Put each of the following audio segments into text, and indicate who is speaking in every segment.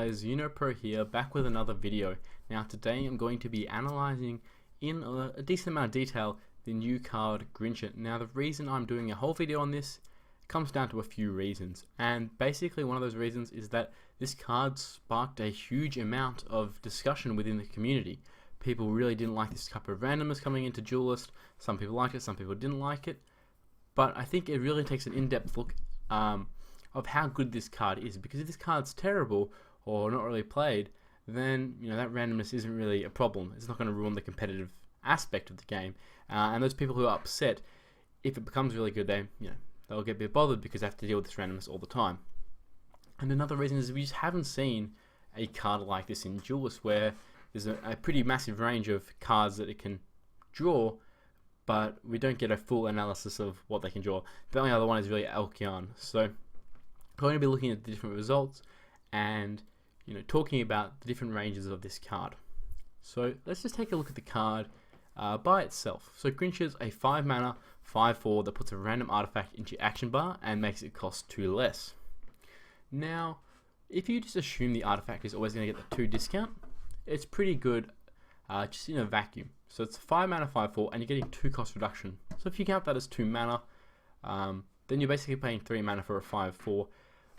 Speaker 1: guys, UnoPro here, back with another video. Now today I'm going to be analysing in a decent amount of detail the new card Grincher. Now the reason I'm doing a whole video on this comes down to a few reasons, and basically one of those reasons is that this card sparked a huge amount of discussion within the community. People really didn't like this type of randomness coming into Duelyst. Some people liked it, some people didn't like it, but I think it really takes an in-depth look of how good this card is, because if this card's terrible or not really played, then that randomness isn't really a problem. It's not going to ruin the competitive aspect of the game, and those people who are upset if it becomes really good, they'll get a bit bothered because they have to deal with this randomness all the time. And another reason is we just haven't seen a card like this in Duelyst, where there's a pretty massive range of cards that it can draw, but we don't get a full analysis of what they can draw. The only other one is really Alkion. So I'm going to be looking at the different results and talking about the different ranges of this card. So let's just take a look at the card by itself. So Grincher's a 5 mana 5/4 that puts a random artifact into your action bar and makes it cost 2 less. Now if you just assume the artifact is always going to get the 2 discount, it's pretty good just in a vacuum. So it's 5 mana 5/4 and you're getting 2 cost reduction. So if you count that as 2 mana, then you're basically paying 3 mana for a 5/4.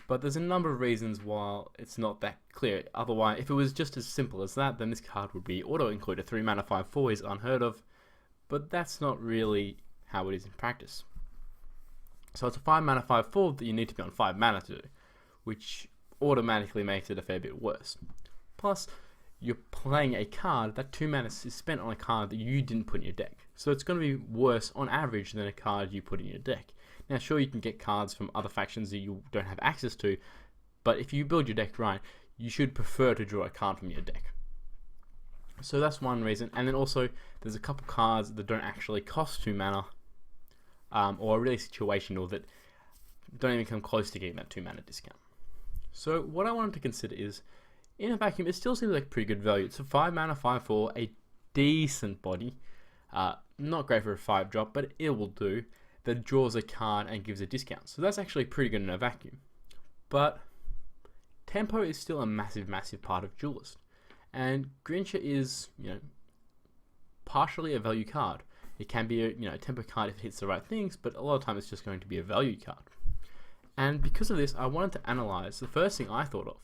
Speaker 1: But there's a number of reasons why it's not that clear. Otherwise, if it was just as simple as that, then this card would be auto-included. 3 mana 5/4 is unheard of, but that's not really how it is in practice. So it's a 5 mana 5/4 that you need to be on 5 mana to do, which automatically makes it a fair bit worse. Plus, you're playing a card, that 2 mana is spent on a card that you didn't put in your deck. So it's going to be worse on average than a card you put in your deck. Now sure, you can get cards from other factions that you don't have access to, but if you build your deck right, you should prefer to draw a card from your deck. So that's one reason. And then also there's a couple cards that don't actually cost 2 mana, or are really situational, that don't even come close to getting that 2 mana discount. So what I wanted to consider is, in a vacuum, it still seems like pretty good value. It's a 5 mana 5/4, a decent body, not great for a 5-drop, but it will do, that draws a card and gives a discount. So that's actually pretty good in a vacuum. But tempo is still a massive part of Duelyst, and Grincher is partially a value card. It can be a tempo card if it hits the right things, but a lot of time it's just going to be a value card. And because of this, I wanted to analyze. The first thing I thought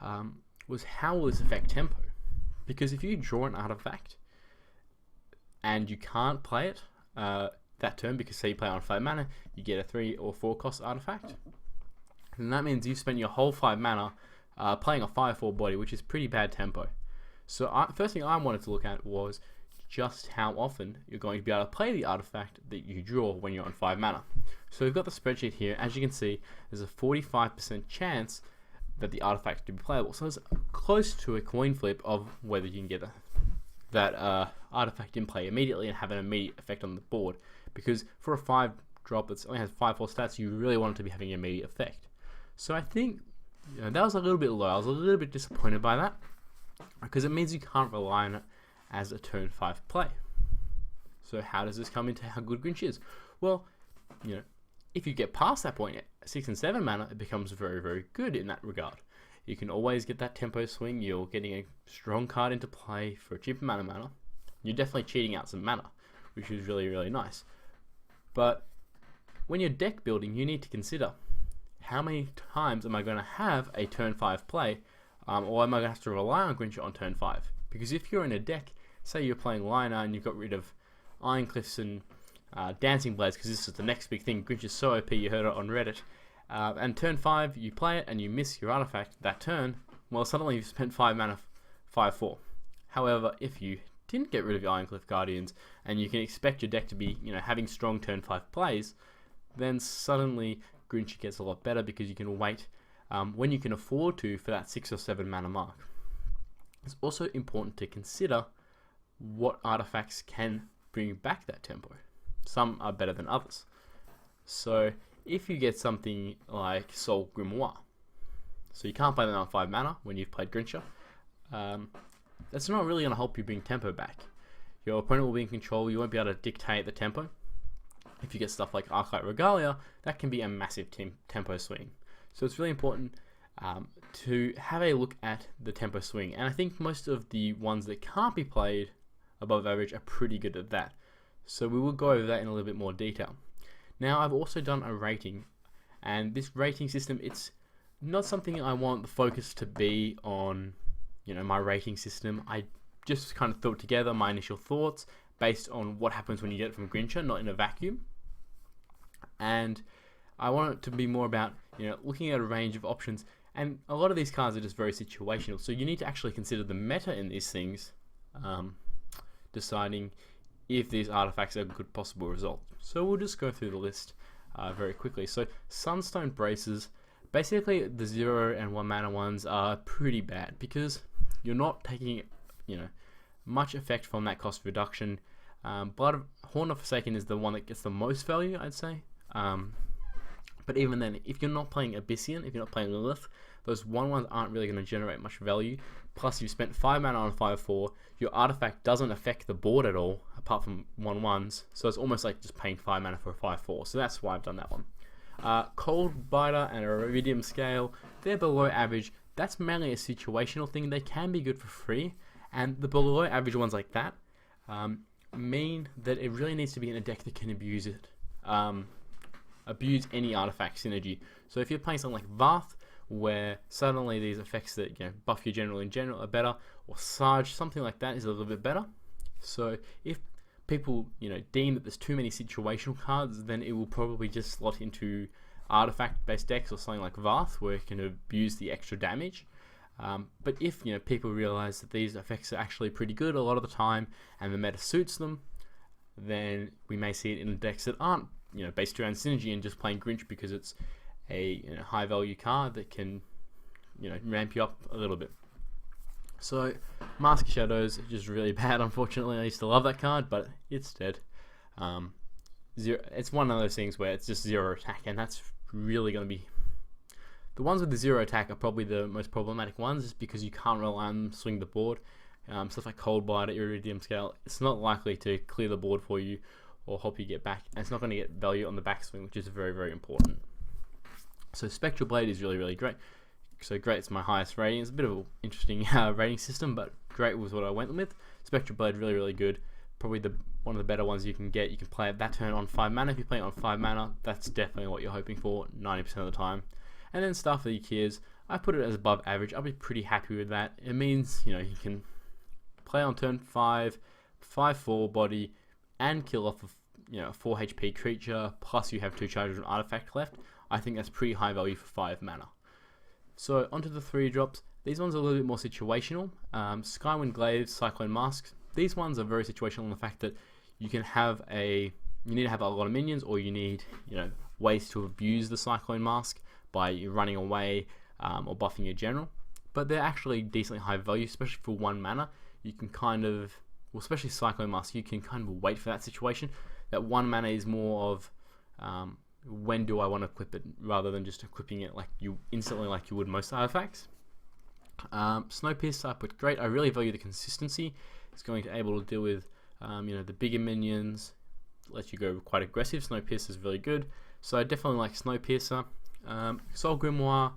Speaker 1: of was, how will this affect tempo? Because if you draw an artifact and you can't play it that turn, because say you play on 5 mana, you get a 3 or 4 cost artifact, and that means you spent your whole 5 mana playing a 5/4 body, which is pretty bad tempo. So first thing I wanted to look at was just how often you're going to be able to play the artifact that you draw when you're on 5 mana. So we've got the spreadsheet here. As you can see, there's a 45% chance that the artifact to be playable. So it's close to a coin flip of whether you can get that artifact in play immediately and have an immediate effect on the board. Because for a 5-drop that only has 5/4 stats, you really want it to be having an immediate effect. So I think that was a little bit low. I was a little bit disappointed by that, because it means you can't rely on it as a turn 5 play. So how does this come into how good Grinch is? Well, if you get past that point at 6 and 7 mana, it becomes very good in that regard. You can always get that tempo swing. You're getting a strong card into play for a cheap amount of mana. You're definitely cheating out some mana, which is really nice. But when you're deck building, you need to consider, how many times am I going to have a turn 5 play, or am I going to have to rely on Grincher on turn 5? Because if you're in a deck, say you're playing Liner and you've got rid of Iron Cliffs and Dancing Blades, because this is the next big thing, Grincher's so OP, you heard it on Reddit, and turn 5 you play it and you miss your artifact that turn, well, suddenly you've spent 5 mana 5/4. However, if you didn't get rid of your Ironcliff Guardians and you can expect your deck to be having strong turn 5 plays, then suddenly Grincher gets a lot better, because you can wait when you can afford to for that 6 or 7 mana mark. It's also important to consider what artifacts can bring back that tempo. Some are better than others. So if you get something like Soul Grimoire, so you can't play them on 5 mana when you've played Grincher, that's not really going to help you bring tempo back. Your opponent will be in control, you won't be able to dictate the tempo. If you get stuff like Arclight Regalia, that can be a massive tempo swing. So it's really important to have a look at the tempo swing, and I think most of the ones that can't be played above average are pretty good at that. So we will go over that in a little bit more detail. Now, I've also done a rating, and this rating system, it's not something I want the focus to be on, my rating system. I just kind of thought together my initial thoughts based on what happens when you get it from Grincher, not in a vacuum. And I want it to be more about, looking at a range of options. And a lot of these cards are just very situational. So you need to actually consider the meta in these things, deciding if these artifacts are a good possible result. So we'll just go through the list very quickly. So Sunstone Braces, basically the 0 and 1 mana ones are pretty bad because you're not taking, much effect from that cost reduction. Horn of Forsaken is the one that gets the most value, I'd say. But even then, if you're not playing Abyssian, if you're not playing Lilith, those 1/1s aren't really going to generate much value. Plus, you've spent 5 mana on 5/4. Your artifact doesn't affect the board at all, apart from 1/1s. So it's almost like just paying 5 mana for a 5/4. So that's why I've done that one. Cold Biter and Iridium Scale, they're below average. That's mainly a situational thing. They can be good for free. And the below average ones like that mean that it really needs to be in a deck that can abuse it. Abuse any artifact synergy. So if you're playing something like Varth, where suddenly these effects that buff your general in general are better, or Sarge, something like that is a little bit better. So if people deem that there's too many situational cards, then it will probably just slot into artifact based decks or something like Varth, where it can abuse the extra damage. But if people realize that these effects are actually pretty good a lot of the time and the meta suits them, then we may see it in decks that aren't based around synergy and just playing Grinch because it's a high value card that can ramp you up a little bit. So Mask of Shadows is just really bad, unfortunately. I used to love that card, but it's dead. It's one of those things where it's just 0 attack, and that's really going to be... The ones with the 0 attack are probably the most problematic ones, just because you can't rely on them to swing the board. Stuff like Cold Biter, Iridium Scale, it's not likely to clear the board for you or help you get back, and it's not going to get value on the backswing, which is very, very important. So Spectral Blade is really, really great. So Great's my highest rating. It's a bit of an interesting rating system, but Great was what I went with. Spectral Blade, really, really good. Probably one of the better ones you can get. You can play it that turn on 5 mana. If you play it on 5 mana, that's definitely what you're hoping for 90% of the time. And then Staff of the Akirs, I put it as above average. I'll be pretty happy with that. It means, you can play on turn 5, 5/4 body, and kill off a 4 HP creature, plus you have 2 charges of an artifact left. I think that's pretty high value for 5 mana. So onto the 3 drops. These ones are a little bit more situational. Skywind Glaives, Cyclone Masks. These ones are very situational in the fact that you need to have a lot of minions, or you need ways to abuse the Cyclone Mask by running away or buffing your general. But they're actually decently high value, especially for 1 mana. You can especially Cyclone Mask, you can kind of wait for that situation. That 1 mana is more of when do I want to equip it, rather than just equipping it instantly like you would most artifacts. Snowpiercer I put great. I really value the consistency. It's going to be able to deal with the bigger minions, lets you go quite aggressive. Snowpiercer is really good, so I definitely like Snowpiercer. Soul Grimoire,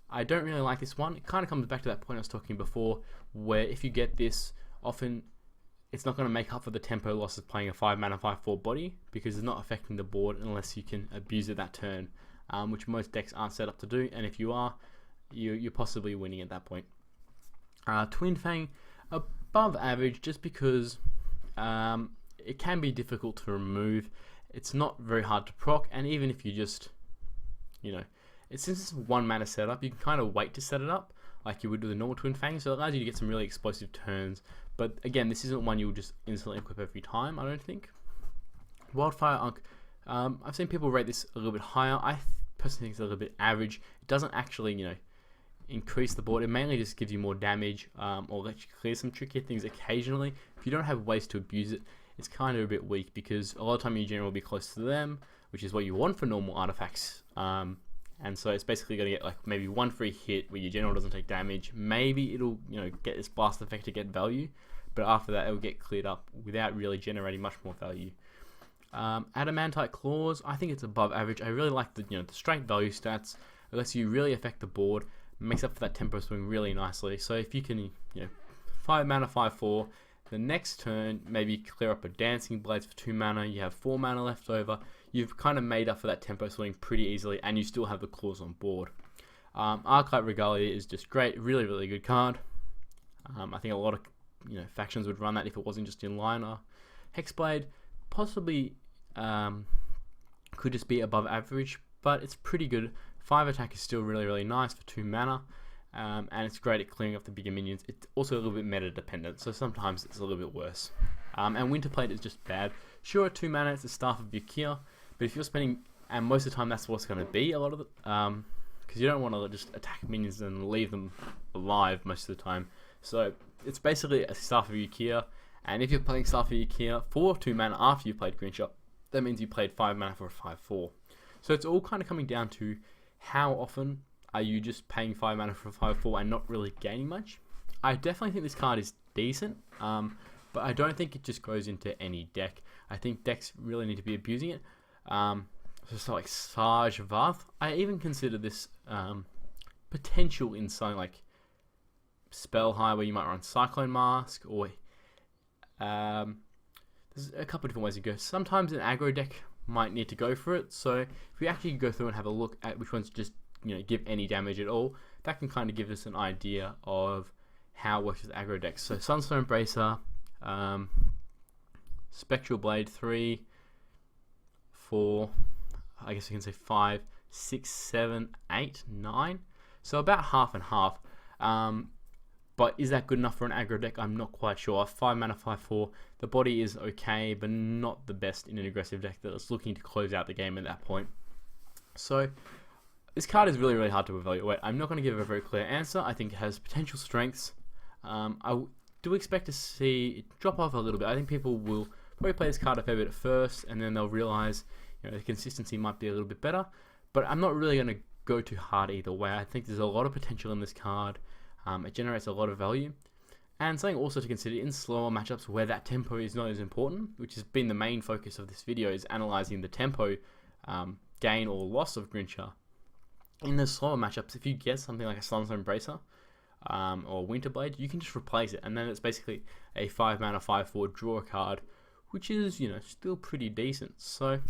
Speaker 1: I don't really like this one. It kind of comes back to that point I was talking before, where if you get this, often it's not going to make up for the tempo loss of playing a 5 mana 5/4 body, because it's not affecting the board unless you can abuse it that turn, which most decks aren't set up to do, and if you are, you're possibly winning at that point. Twin Fang, above average, just because it can be difficult to remove. It's not very hard to proc, and even if you just, since it's a 1 mana setup, you can kind of wait to set it up like you would with a normal Twin Fang, so it allows you to get some really explosive turns. But again, this isn't one you'll just instantly equip every time, I don't think. Wildfire Unk, I've seen people rate this a little bit higher. I personally think it's a little bit average. It doesn't actually, increase the board. It mainly just gives you more damage, or lets you clear some trickier things occasionally. If you don't have ways to abuse it, it's kind of a bit weak, because a lot of time your general will be close to them, which is what you want for normal artifacts. And so it's basically going to get maybe 1 free hit where your general doesn't take damage. Maybe it'll get this blast effect to get value, but after that it will get cleared up without really generating much more value. Adamantite Claws, I think it's above average. I really like the straight value stats. It lets you really affect the board, makes up for that tempo swing really nicely. So if you can, 5 mana, 5/4, the next turn maybe clear up a Dancing Blades for 2 mana, you have 4 mana left over, you've kind of made up for that tempo swing pretty easily, and you still have the claws on board. Archetype Regalia is just great, really, really good card. I think a lot of factions would run that if it wasn't just in liner. Hexblade possibly could just be above average, but it's pretty good. 5 attack is still really, really nice for 2 mana, and it's great at clearing up the bigger minions. It's also a little bit meta dependent, so sometimes it's a little bit worse. And Winterplate is just bad. Sure, at 2 mana it's the Staff of Yukir, but if you're spending, and most of the time that's what it's going to be a lot of the, because you don't want to just attack minions and leave them alive most of the time. So it's basically a Staff of Yukir, and if you're playing Staff of Yukir for 2 mana after you played Grincher, that means you played 5 mana for a 5/4. So it's all kind of coming down to how often are you just paying 5 mana for a 5/4 and not really gaining much. I definitely think this card is decent, but I don't think it just goes into any deck. I think decks really need to be abusing it. So like Sarge Vath, I even consider this potential in something like Spell High, where you might run Cyclone Mask, or there's a couple of different ways to go. Sometimes an aggro deck might need to go for it, so if we actually go through and have a look at which ones just give any damage at all, that can kind of give us an idea of how it works with aggro decks. So Sunstone Bracer, Spectral Blade 3, 4, I guess you can say 5, 6, 7, 8, 9. So about half and half. But is that good enough for an aggro deck? I'm not quite sure. 5 mana, 5/4. The body is okay, but not the best in an aggressive deck that is looking to close out the game at that point. So this card is really, really hard to evaluate. I'm not going to give a very clear answer. I think it has potential strengths. I do expect to see it drop off a little bit. I think people will probably play this card a fair bit at first, and then they'll realize the consistency might be a little bit better. But I'm not really going to go too hard either way. I think there's a lot of potential in this card. It generates a lot of value. And something also to consider in slower matchups where that tempo is not as important, which has been the main focus of this video, is analyzing the tempo gain or loss of Grincher. In the slower matchups, if you get something like a Sunstone Bracer or Winterblade, you can just replace it, and then it's basically a 5 mana 5/4 draw card, which is still pretty decent. So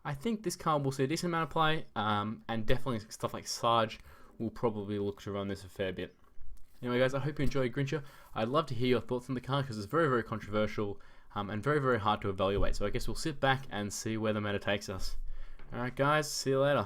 Speaker 1: I think this card will see a decent amount of play, and definitely stuff like Sarge will probably look to run this a fair bit. Anyway guys, I hope you enjoyed Grincher. I'd love to hear your thoughts on the card because it's very, very controversial and very, very hard to evaluate. So I guess we'll sit back and see where the meta takes us. Alright guys, see you later.